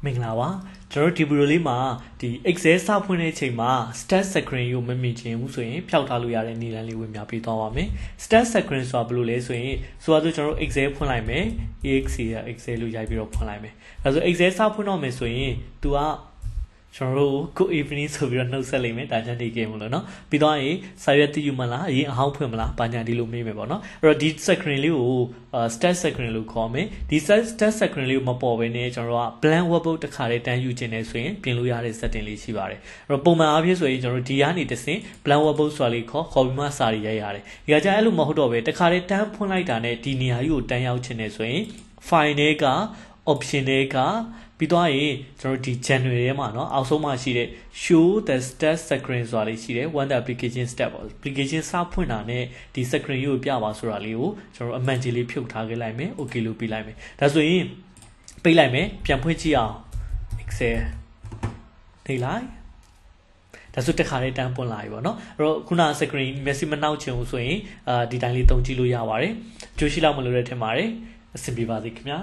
မင်္ဂလာပါကျွန်တော်ဒီဗီဒီယိုလေးမှာဒီ Excel စဖွင့်တဲ့အချိန်မှာ stat screen ကိုမမြင်ချင်ဘူးဆိုရင်ဖျောက်ထားလို့ရတဲ့နည်းလမ်းလေးဝင်ပြပေးသွားပါမယ် stat screen ဆိုတာဘယ်လိုလဲဆိုရင်ဆိုတော့ကျွန်တော် Excel ဖွင့်လိုက်မယ် EXC က Excel လို့ရိုက်ပြီးတော့ဖွင့်လိုက်မယ်ဒါဆို Excel စဖွင့်တော့မယ်ဆိုရင် तू ကကျွန်တော်တို့ good evening ဆိုပြီးတော့နှုတ်ဆက်လိုက်မယ်ဒါကြောင့်ဒီ game လို့နော်ပြီးတော့ရင်စာရွက်တည်ယူမလားအရင်အဟောင်းဖွင့်မလားဘာညာဒီလိုမေးမယ်ပေါ့နော်အဲ့တော့ဒီ screen လေးကိုstat screen လို့ခေါ်မယ်ဒီ stat screen လေးကိုမပေါ်ဘဲနဲ့ကျွန်တော်တို့က blank workbook တစ်ခါတည်းတန်းယူခြင်းနဲ့ဆိုရင်ပြင်လို့ရတဲ့ setting လေးရှိပါတယ်အဲ့တော့ပုံမှန်အားဖြင့်ဆိုရင်ကျွန်တော်တို့ဒီကနေတစ်ဆင့် blank workbook ဆိုတာလေးခေါ်ပြီးမှစာတွေရိုက်ရတယ်ဒီကကြအဲ့လိုမဟုတ်တော့ပဲတစ်ခါတည်းတန်းဖွင့်လိုက်တာနဲ့ဒီနေရာကြီးကိုတန်းရောက်ခြင်းနဲ့ဆိုရင် file တွေက option တွေကပြီးတော့ရင်ကျွန်တော်ဒီ January ထဲမှာเนาะအောက်ဆုံးမှာရှိတဲ့ show the stat screen ဆိုတာလေးရှိတယ် one the application step ပေါ့ application စဖွင့်တာနဲ့ဒီ screen ကိုပြပါဆိုတာလေးကိုကျွန်တော်အမှန်ကြီးလေးဖြုတ်ထားခဲ့လိုက်မယ် okay လို့ပြီးလိုက်မယ်ဒါဆိုရင်ပိတ်လိုက်မယ်ပြန်ဖွင့်ကြည့်အောင် Excel ထိလိုက်ဒါဆိုတစ်ခါလေးတန်းပွင့်လာပြီပေါ့เนาะအဲ့တော့ခုန screen မျက်စိမနှောက်ချင်ဘူးဆိုရင်ဒီတိုင်းလေးသုံးကြည့်လို့ရပါတယ်ကြိုးရှိလောက်မလို့ရတဲ့ထင်ပါတယ်အဆင်ပြေပါစေခင်ဗျာ